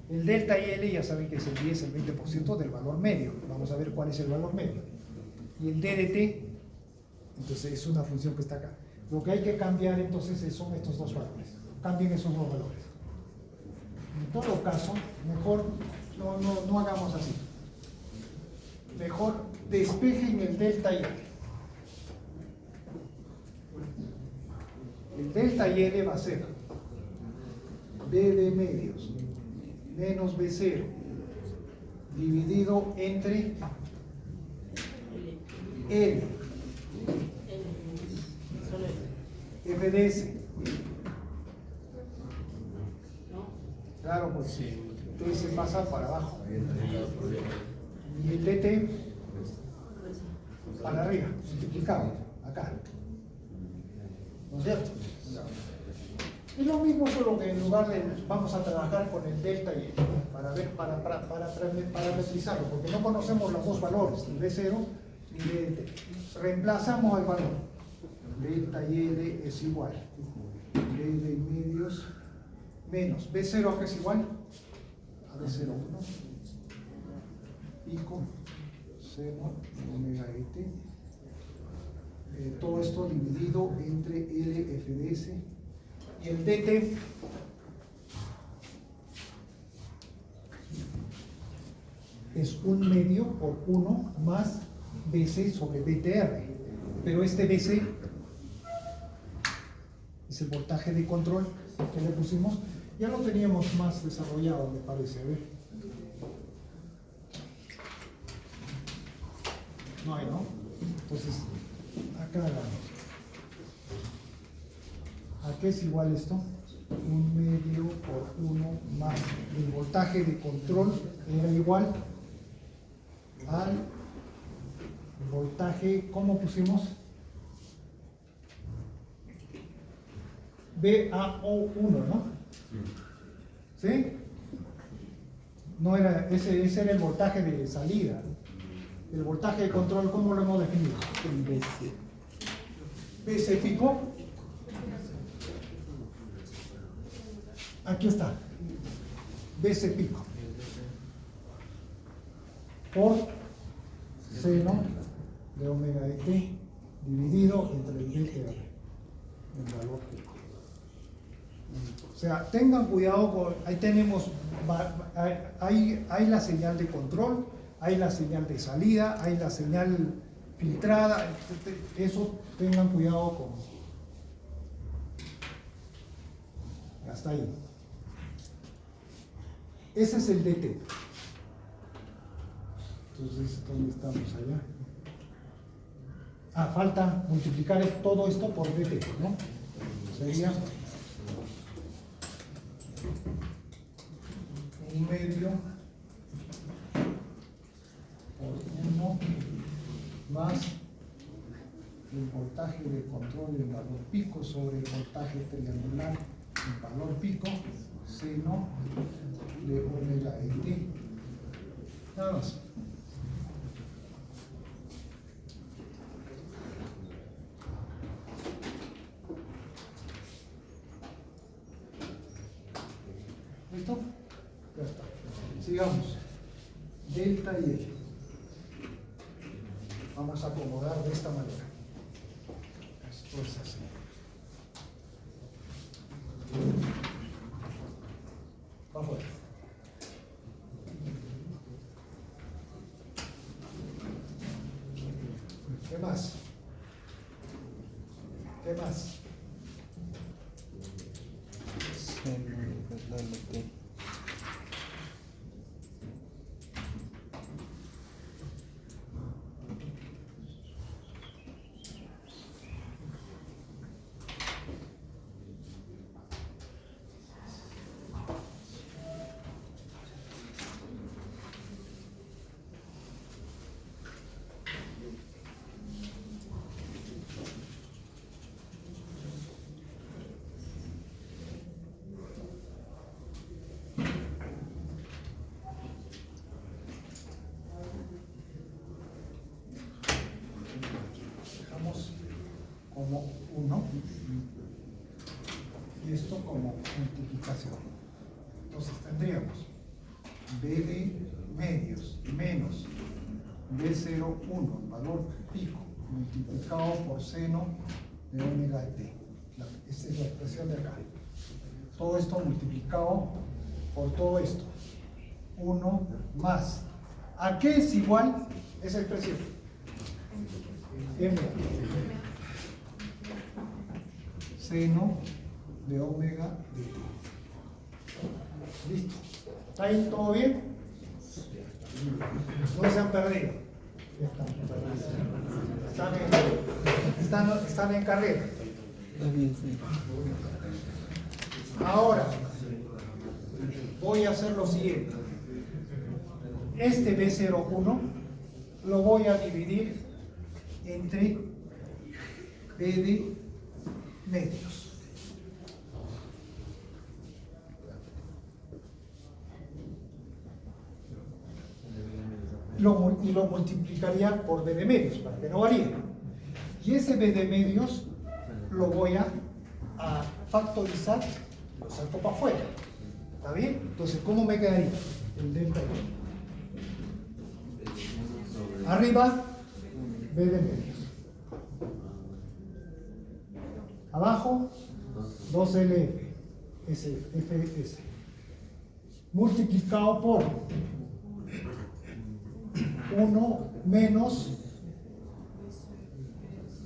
A: El delta y L ya saben que es el 10, el 20% del valor medio. Vamos a ver cuál es el valor medio. Y el DDT, entonces es una función que está acá. Lo que hay que cambiar entonces son estos dos valores. Cambien esos dos valores. En todo caso, mejor no hagamos así. Mejor despejen el delta y L. El delta y L va a ser B de medios menos B0 dividido entre L FDS. Claro, pues T se pasa para abajo y el DT para arriba, multiplicado acá, ¿no es cierto? Es lo mismo, solo que en lugar de vamos a trabajar con el delta y L para ver, para parametrizarlo, porque no conocemos los dos valores, ni B0 ni DT. Reemplazamos al valor. Delta y L es igual. B de medios menos B0 acá es igual a B01 pico seno omega ET. Todo esto dividido entre L FDS. Y el dt es 1 medio por 1 más bc sobre btr, pero este bc es el voltaje de control que le pusimos. Ya lo teníamos más desarrollado, me parece. A ver. No hay, ¿no? Entonces, acá hagamos. ¿A qué es igual esto? 1/2 por 1 más el voltaje de control era igual al voltaje, ¿cómo pusimos? VAO1, ¿no? ¿Sí? No era, ese era el voltaje de salida. El voltaje de control, ¿cómo lo hemos definido? BC pico. Aquí está. BC pico. Por seno de omega de t dividido entre el BTR, el valor pico. O sea, tengan cuidado con, ahí tenemos, hay la señal de control, hay la señal de salida, hay la señal filtrada, eso tengan cuidado con. Hasta ahí. Ese es el DT. Entonces, ¿dónde estamos allá? Ah, falta multiplicar todo esto por DT, ¿no? Sería 1/2 por 1 más el voltaje de control en valor pico sobre el voltaje triangular en valor pico, seno de omega de t. Nada más. ¿Listo? Ya está. Sigamos. Delta y L. Vamos a acomodar de esta manera. Esto es así. Va afuera. ¿Qué más? ¿Qué más? Como 1 y esto como multiplicación. Entonces tendríamos B de medios menos B01, el valor pico, multiplicado por seno de omega de t. Esta es la expresión de acá. Todo esto multiplicado por todo esto. 1 más. ¿A qué es igual esa expresión? M. Seno de omega de t. Listo. ¿Está ahí todo bien? No se han perdido. Están en carrera. Ahora voy a hacer lo siguiente. Este B01 lo voy a dividir entre B de medios. Y lo multiplicaría por B de medios para que no varíe. Y ese B de medios lo voy a factorizar, lo saco para afuera. ¿Está bien? Entonces, ¿cómo me quedaría? El delta Y. Arriba, B de medios. Abajo, 2LF, FS. Multiplicado por 1 menos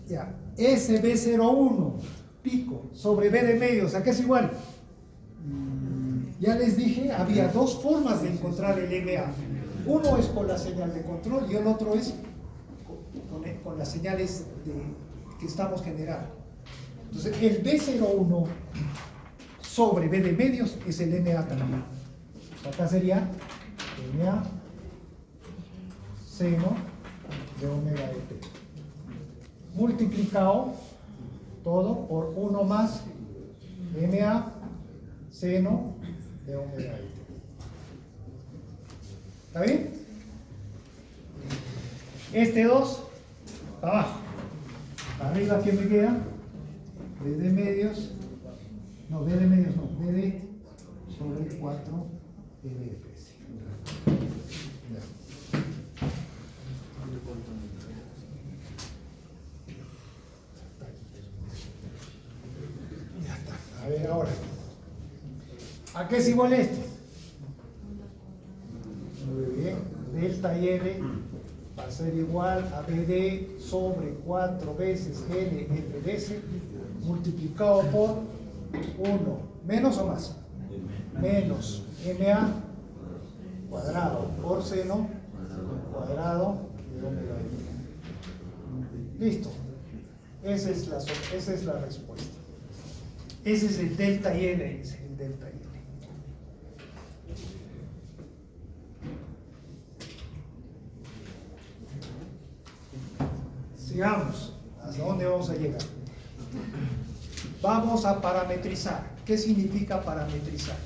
A: ya, SB01 pico sobre B de medios. ¿A qué es igual? Ya les dije, había dos formas de encontrar el MA. Uno es con la señal de control y el otro es con las señales que estamos generando. Entonces, el B01 sobre B de medios es el MA también. Acá sería MA seno de omega de t. Multiplicado todo por 1 más MA seno de omega de t. ¿Está bien? Este 2 para abajo. Arriba, ¿qué me queda? B de medios. No, B de medios no. B de sobre 4 LFS. Ya está. A ver ahora. ¿A qué es igual esto? Muy bien. Delta y L va a ser igual a BD sobre 4 veces LFS multiplicado por 1. ¿Menos o más? Menos MA cuadrado por seno cuadrado de omega de t. Listo. Esa es la respuesta. Ese es el delta y L. Es el delta y L. Sigamos. ¿Hasta dónde vamos a llegar? Vamos a parametrizar. ¿Qué significa parametrizar?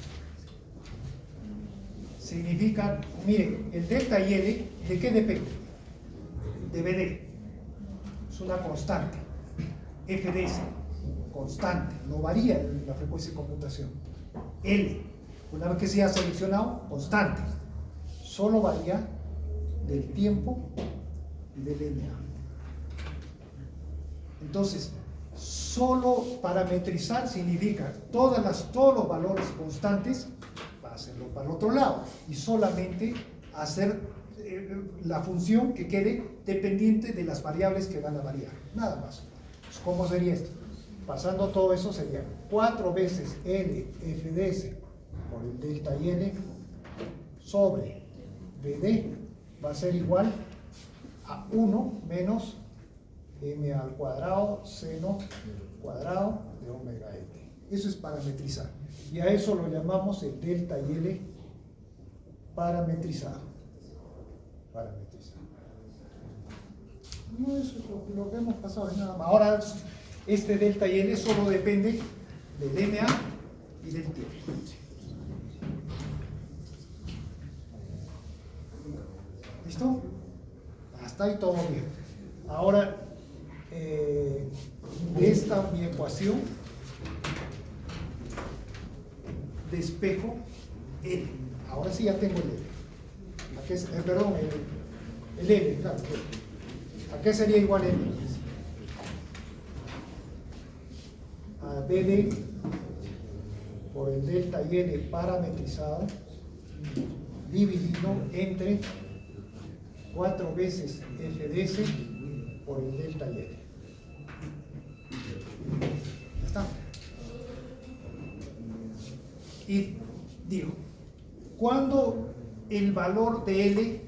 A: Significa, miren, el delta y L, ¿de qué depende? De BD. Es una constante. FDS, constante, no varía la frecuencia de computación. L, una vez que se ha seleccionado, constante. Solo varía del tiempo y del MA. Entonces, solo parametrizar significa todos los valores constantes, va a hacerlo para el otro lado y solamente hacer la función que quede dependiente de las variables que van a variar, nada más. Pues, ¿cómo sería esto? Pasando todo eso sería 4 veces L FDS por el delta y L sobre BD va a ser igual a 1 menos M al cuadrado seno cuadrado de omega de t. Eso es parametrizar. Y a eso lo llamamos el delta y L parametrizado. Parametrizado. No, eso es lo que hemos pasado, es nada más. Ahora, este delta y L solo depende del MA y del tiempo. ¿Listo? Hasta ahí todo bien. Ahora, de esta mi ecuación, despejo L. Ahora sí ya tengo el L. ¿A qué, perdón, el L, claro. ¿A qué sería igual L? A BD por el delta y L parametrizado dividido entre 4 veces FDS por el delta y L. Ya está. Y digo, cuando el valor de L,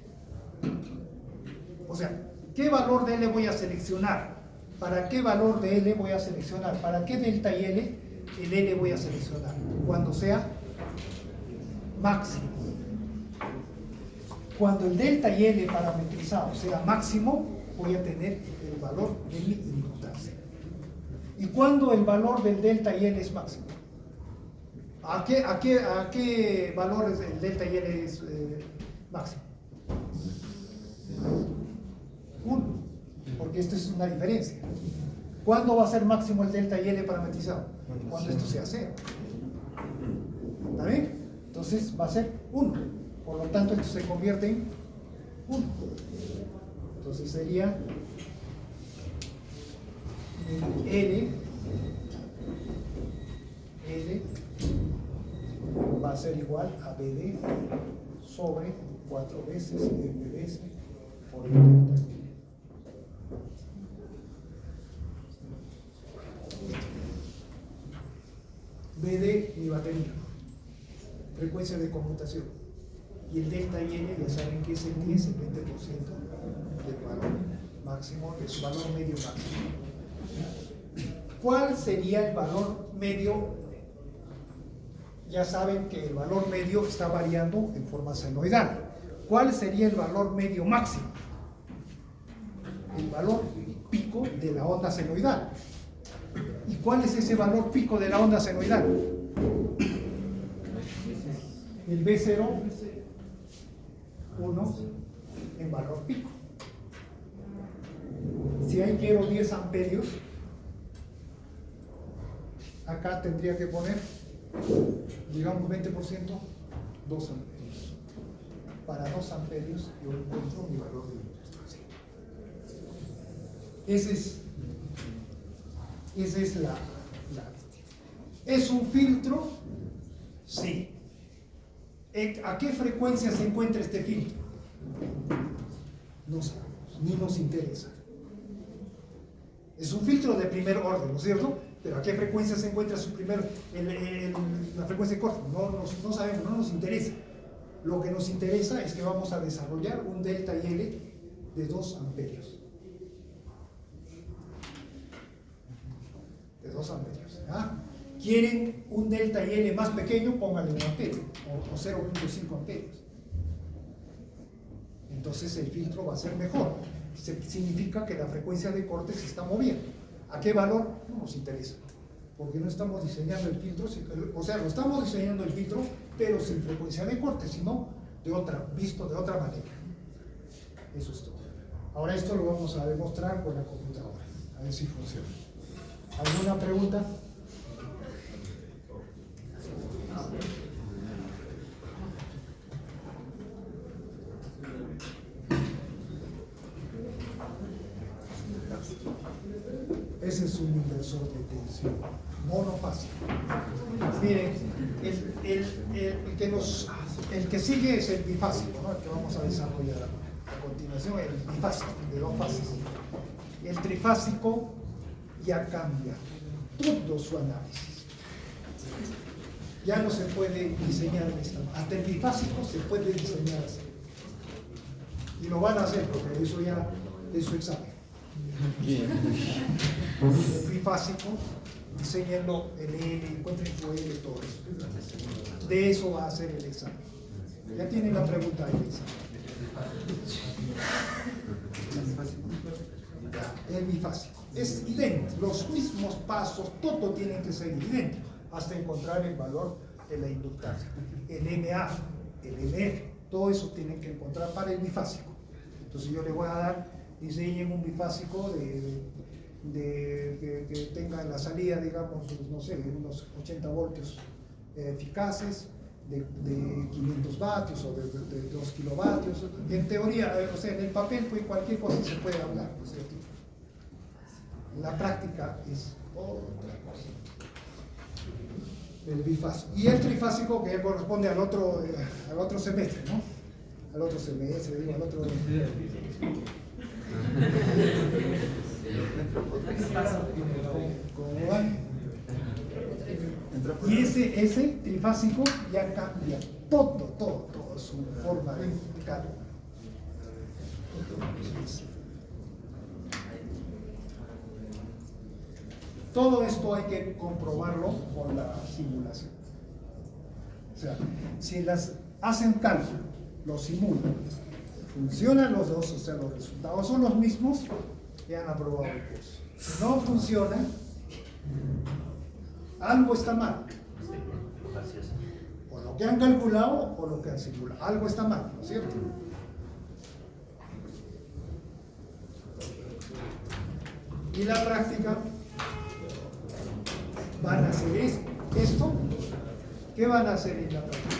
A: o sea, ¿qué valor de L voy a seleccionar? ¿Para qué valor de L voy a seleccionar? ¿Para qué delta y L el L voy a seleccionar? Cuando sea máximo. Cuando el delta y L parametrizado sea máximo, voy a tener el valor de mi inductancia. ¿Y cuando el valor del delta y L es máximo? ¿A qué valor el delta y L es máximo? 1, porque esto es una diferencia. ¿Cuándo va a ser máximo el delta y L parametrizado? Cuando esto sea 0. ¿Está bien? Entonces va a ser 1. Por lo tanto, esto se convierte en 1. Entonces sería L va a ser igual a BD sobre 4 veces FDS por el delta. BD, mi batería, frecuencia de computación. Y el delta y L ya saben que es el 10, el 20% del valor máximo, de su valor medio máximo. ¿Cuál sería el valor medio? Ya saben que el valor medio está variando en forma senoidal. ¿Cuál sería el valor medio máximo? El valor pico de la onda senoidal. ¿Y cuál es ese valor pico de la onda senoidal? El B0, 1 en valor pico. Si ahí quiero 10 amperios, acá tendría que poner, digamos 20%, 2 amperios. Para 2 amperios yo encuentro mi valor de ilustración. Esa es la. ¿Es un filtro? Sí. ¿A qué frecuencia se encuentra este filtro? No sabemos, ni nos interesa. Es un filtro de primer orden, ¿no es cierto? Pero ¿a qué frecuencia se encuentra la frecuencia de corte? No sabemos, no nos interesa. Lo que nos interesa es que vamos a desarrollar un delta IL de 2 amperios. De 2 amperios. ¿Ah? ¿Quieren un delta IL más pequeño? Pónganle 1 amperio o 0.5 amperios. Entonces el filtro va a ser mejor. Significa que la frecuencia de corte se está moviendo. ¿A qué valor? No nos interesa. Porque no estamos diseñando el filtro, o sea, lo estamos diseñando el filtro, pero sin frecuencia de corte, sino visto de otra manera. Eso es todo. Ahora esto lo vamos a demostrar con la computadora. A ver si funciona. ¿Alguna pregunta? Ese es un inversor de tensión monofásico. Miren, el que sigue es el bifásico, ¿no? El que vamos a desarrollar a continuación, el bifásico de 2 fases. El trifásico ya cambia todo su análisis. Ya no se puede diseñar hasta el bifásico se puede diseñar así. Y lo van a hacer porque eso ya es su examen. El bifásico, diseñando el L, encuentren su L, todo eso. De eso va a ser el examen. Ya tienen la pregunta del examen. El bifásico es idéntico, los mismos pasos, todo tienen que ser idéntico hasta encontrar el valor de la inductancia. El MA, el MF, todo eso tienen que encontrar para el bifásico. Entonces yo le voy a dar, diseñen un bifásico que tenga en la salida, digamos, no sé, unos 80 voltios eficaces, de 500 vatios o de 2 kilovatios. En teoría, o sea, en el papel pues, cualquier cosa se puede hablar, ¿no es cierto? La práctica es otra cosa. El bifásico. Y el trifásico que corresponde al otro semestre, ¿no? Al otro semestre, digo, al otro... ¿Cómo va? Y ese trifásico ya cambia todo su forma de cálculo. Todo esto hay que comprobarlo con la simulación. O sea, si las hacen cálculo, lo simulan, funcionan los dos, o sea, los resultados son los mismos, ya han aprobado el curso. Si no funciona, algo está mal. O lo que han calculado o lo que han simulado. Algo está mal, ¿no es cierto? Y la práctica van a hacer esto. ¿Qué van a hacer en la práctica?